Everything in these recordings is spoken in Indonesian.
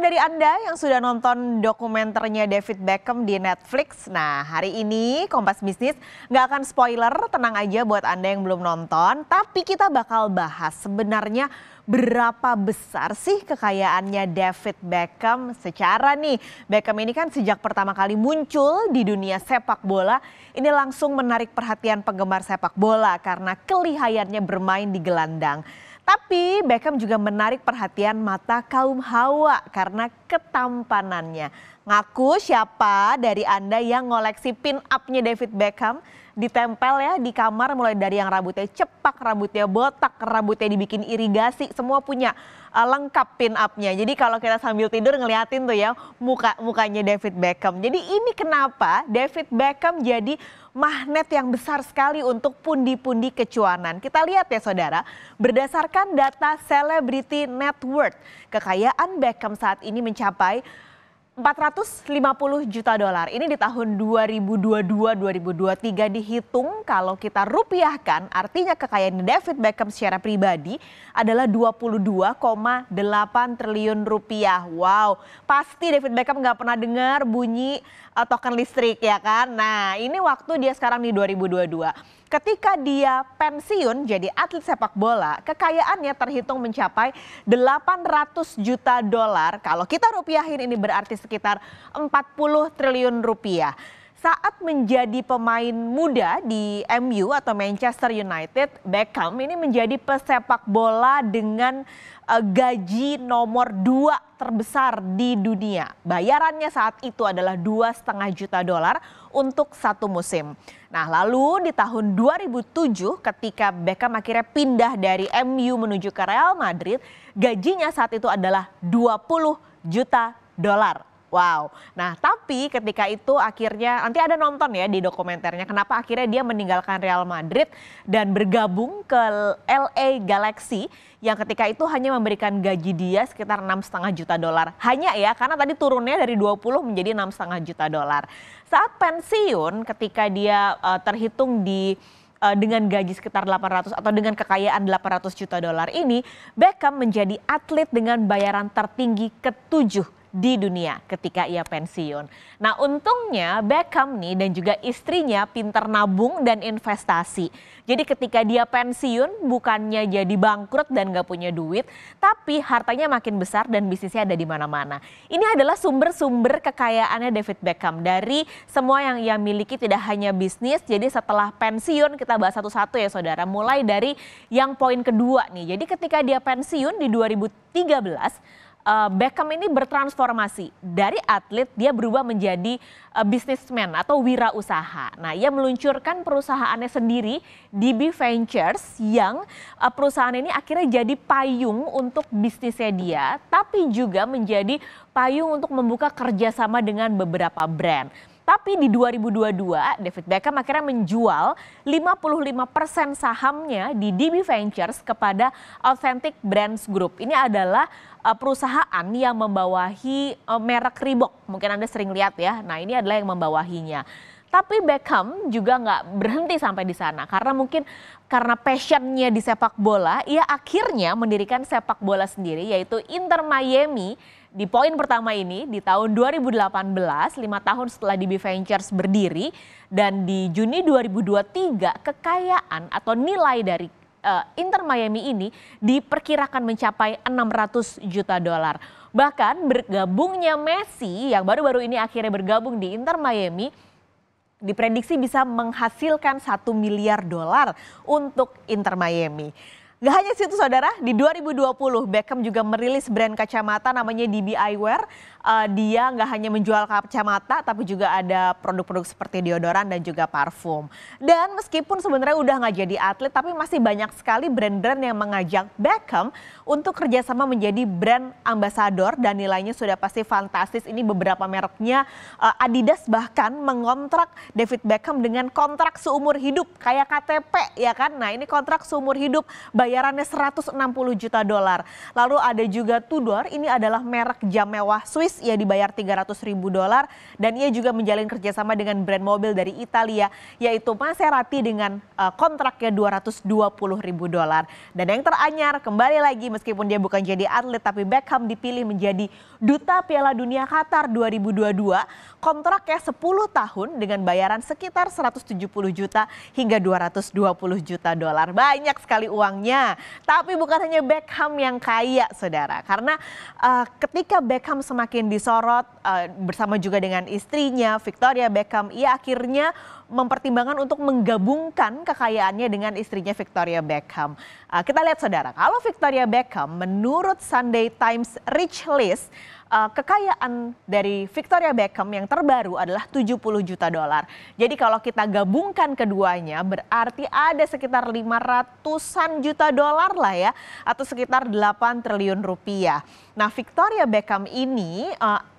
dari Anda yang sudah nonton dokumenternya David Beckham di Netflix. Nah, hari ini Kompas Bisnis nggak akan spoiler, tenang aja buat Anda yang belum nonton. Tapi kita bakal bahas sebenarnya berapa besar sih kekayaannya David Beckham. Secara nih, Beckham ini kan sejak pertama kali muncul di dunia sepak bola, ini langsung menarik perhatian penggemar sepak bola karena kelihayannya bermain di gelandang. Tapi Beckham juga menarik perhatian mata kaum hawa karena ketampanannya. Ngaku siapa dari Anda yang ngoleksi pin up-nya David Beckham? Ditempel ya di kamar, mulai dari yang rambutnya cepak, rambutnya botak, rambutnya dibikin irigasi, semua punya lengkap pin up-nya. Jadi kalau kita sambil tidur ngeliatin tuh ya mukanya David Beckham. Jadi ini kenapa David Beckham jadi magnet yang besar sekali untuk pundi-pundi kecuanan. Kita lihat ya saudara, berdasarkan data Celebrity Net Worth, kekayaan Beckham saat ini mencapai 450 juta dolar. Ini di tahun 2022-2023 dihitung kalau kita rupiahkan, artinya kekayaan David Beckham secara pribadi adalah 22,8 triliun rupiah. Wow, pasti David Beckham nggak pernah dengar bunyi token listrik ya kan. Nah, ini waktu dia sekarang di 2022. Ketika dia pensiun jadi atlet sepak bola, kekayaannya terhitung mencapai 800 juta dolar. Kalau kita rupiahin ini berarti sekitar 40 triliun rupiah. Saat menjadi pemain muda di MU atau Manchester United, Beckham ini menjadi pesepak bola dengan gaji nomor 2 terbesar di dunia. Bayarannya saat itu adalah 2,5 juta dolar untuk satu musim. Nah, lalu di tahun 2007 ketika Beckham akhirnya pindah dari MU menuju ke Real Madrid, gajinya saat itu adalah 20 juta dolar. Wow, nah tapi ketika itu akhirnya nanti ada nonton ya di dokumenternya kenapa akhirnya dia meninggalkan Real Madrid dan bergabung ke LA Galaxy yang ketika itu hanya memberikan gaji dia sekitar 6,5 juta dolar. Hanya ya karena tadi turunnya dari 20 menjadi 6,5 juta dolar. Saat pensiun ketika dia terhitung dengan gaji sekitar 800 atau dengan kekayaan 800 juta dolar ini, Beckham menjadi atlet dengan bayaran tertinggi ke-7 di dunia ketika ia pensiun. Nah untungnya Beckham nih dan juga istrinya pinter nabung dan investasi. Jadi ketika dia pensiun bukannya jadi bangkrut dan gak punya duit, tapi hartanya makin besar dan bisnisnya ada di mana-mana. Ini adalah sumber-sumber kekayaannya David Beckham. Dari semua yang ia miliki tidak hanya bisnis, jadi setelah pensiun kita bahas satu-satu ya saudara. Mulai dari yang poin kedua nih, jadi ketika dia pensiun di 2013, Beckham ini bertransformasi dari atlet dia berubah menjadi businessman atau wirausaha. Nah, ia meluncurkan perusahaannya sendiri DB Ventures yang perusahaan ini akhirnya jadi payung untuk bisnisnya dia, tapi juga menjadi payung untuk membuka kerjasama dengan beberapa brand. Tapi di 2022 David Beckham akhirnya menjual 55% sahamnya di DB Ventures kepada Authentic Brands Group. Ini adalah perusahaan yang membawahi merek Reebok. Mungkin Anda sering lihat ya. Nah ini adalah yang membawahinya. Tapi Beckham juga nggak berhenti sampai di sana karena mungkin karena passionnya di sepak bola, ia akhirnya mendirikan sepak bola sendiri yaitu Inter Miami di poin pertama ini di tahun 2018, 5 tahun setelah DB Ventures berdiri dan di Juni 2023 kekayaan atau nilai dari Inter Miami ini diperkirakan mencapai 600 juta dolar. Bahkan bergabungnya Messi yang baru-baru ini akhirnya bergabung di Inter Miami diprediksi bisa menghasilkan 1 miliar dolar untuk Inter Miami. Gak hanya situ saudara, di 2020 Beckham juga merilis brand kacamata namanya DB Eyewear. Dia gak hanya menjual kacamata tapi juga ada produk-produk seperti deodoran dan juga parfum. Dan meskipun sebenarnya udah gak jadi atlet tapi masih banyak sekali brand-brand yang mengajak Beckham untuk kerjasama menjadi brand ambassador dan nilainya sudah pasti fantastis. Ini beberapa mereknya, Adidas bahkan mengontrak David Beckham dengan kontrak seumur hidup kayak KTP ya kan. Nah ini kontrak seumur hidup, bayarannya 160 juta dolar. Lalu ada juga Tudor, ini adalah merek jam mewah Swiss, ia dibayar 300 ribu dolar dan ia juga menjalin kerjasama dengan brand mobil dari Italia yaitu Maserati dengan kontraknya 220 ribu dolar. Dan yang teranyar kembali lagi meskipun dia bukan jadi atlet tapi Beckham dipilih menjadi duta Piala Dunia Qatar 2022, kontraknya 10 tahun dengan bayaran sekitar 170 juta hingga 220 juta dolar. Banyak sekali uangnya. Tapi bukan hanya Beckham yang kaya, saudara. Karena ketika Beckham semakin disorot bersama juga dengan istrinya Victoria Beckham, ia akhirnya mempertimbangkan untuk menggabungkan kekayaannya dengan istrinya Victoria Beckham. Kita lihat saudara, kalau Victoria Beckham menurut Sunday Times Rich List, kekayaan dari Victoria Beckham yang terbaru adalah 70 juta dolar. Jadi kalau kita gabungkan keduanya berarti ada sekitar 500-an juta dolar lah ya, atau sekitar 8 triliun rupiah. Nah, Victoria Beckham ini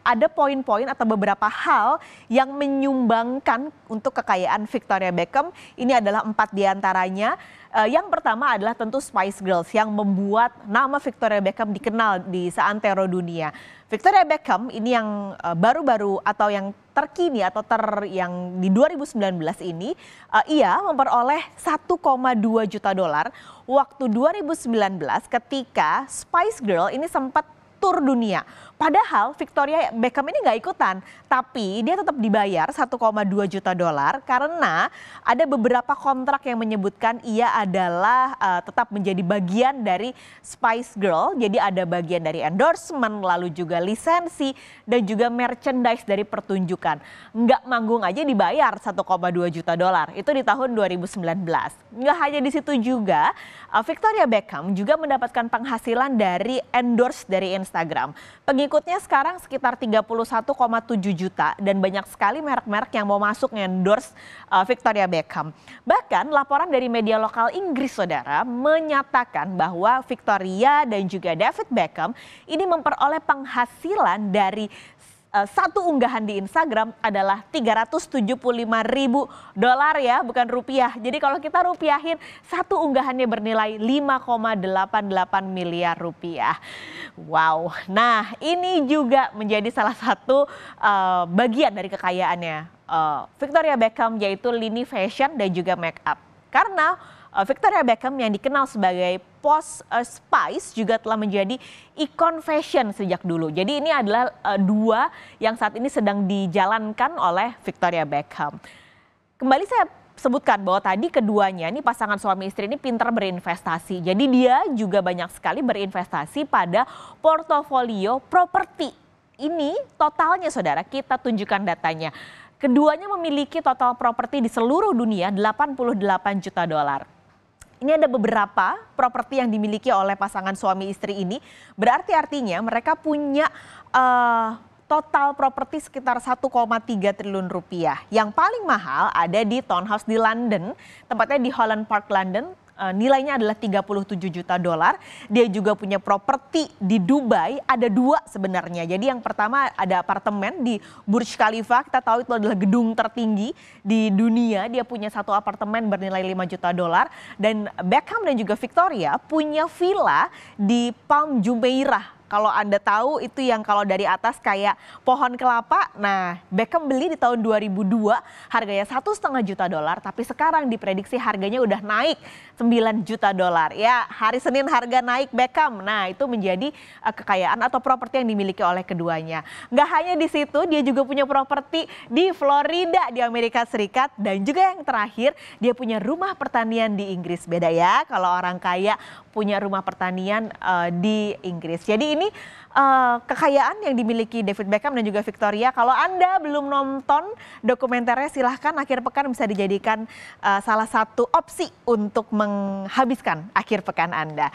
ada poin-poin atau beberapa hal yang menyumbangkan untuk kekayaan Victoria Beckham. Ini adalah 4 diantaranya. Yang pertama adalah tentu Spice Girls yang membuat nama Victoria Beckham dikenal di seantero dunia. Victoria Beckham ini yang baru-baru atau yang terkini atau yang di 2019 ini ia memperoleh 1,2 juta dolar waktu 2019 ketika Spice Girl ini sempat tur dunia. Padahal Victoria Beckham ini nggak ikutan, tapi dia tetap dibayar 1,2 juta dolar karena ada beberapa kontrak yang menyebutkan ia adalah tetap menjadi bagian dari Spice Girl. Jadi ada bagian dari endorsement, lalu juga lisensi dan juga merchandise dari pertunjukan. Nggak manggung aja dibayar 1,2 juta dolar. Itu di tahun 2019. Nggak hanya di situ juga, Victoria Beckham juga mendapatkan penghasilan dari endorse dari Instagram. Pengikutnya sekarang sekitar 31,7 juta dan banyak sekali merek-merek yang mau masuk endorse Victoria Beckham. Bahkan laporan dari media lokal Inggris saudara menyatakan bahwa Victoria dan juga David Beckham ini memperoleh penghasilan dari satu unggahan di Instagram adalah 375 ribu dolar ya, bukan rupiah. Jadi kalau kita rupiahin, satu unggahannya bernilai 5,88 miliar rupiah. Wow, nah ini juga menjadi salah satu bagian dari kekayaannya Victoria Beckham, yaitu lini fashion dan juga make up. Karena Victoria Beckham yang dikenal sebagai Posh Spice juga telah menjadi ikon fashion sejak dulu. Jadi ini adalah dua yang saat ini sedang dijalankan oleh Victoria Beckham. Kembali saya sebutkan bahwa tadi keduanya ini pasangan suami istri ini pintar berinvestasi. Jadi dia juga banyak sekali berinvestasi pada portofolio properti. Ini totalnya saudara, kita tunjukkan datanya. Keduanya memiliki total properti di seluruh dunia 88 juta dolar. Ini ada beberapa properti yang dimiliki oleh pasangan suami istri ini. Berarti artinya mereka punya total properti sekitar 1,3 triliun rupiah. Yang paling mahal ada di townhouse di London, tempatnya di Holland Park, London. Nilainya adalah 37 juta dolar. Dia juga punya properti di Dubai, ada dua sebenarnya. Jadi yang pertama ada apartemen di Burj Khalifa, kita tahu itu adalah gedung tertinggi di dunia. Dia punya satu apartemen bernilai 5 juta dolar. Dan Beckham dan juga Victoria punya villa di Palm Jumeirah. Kalau Anda tahu itu yang kalau dari atas kayak pohon kelapa. Nah, Beckham beli di tahun 2002 harganya 1,5 juta dolar, tapi sekarang diprediksi harganya udah naik 9 juta dolar. Ya, hari Senin harga naik Beckham. Nah, itu menjadi kekayaan atau properti yang dimiliki oleh keduanya. Nggak hanya di situ, dia juga punya properti di Florida di Amerika Serikat, dan juga yang terakhir dia punya rumah pertanian di Inggris. Beda ya kalau orang kaya punya rumah pertanian di Inggris. Jadi ini kekayaan yang dimiliki David Beckham dan juga Victoria. Kalau Anda belum nonton dokumenternya, silahkan akhir pekan bisa dijadikan salah satu opsi untuk menghabiskan akhir pekan Anda.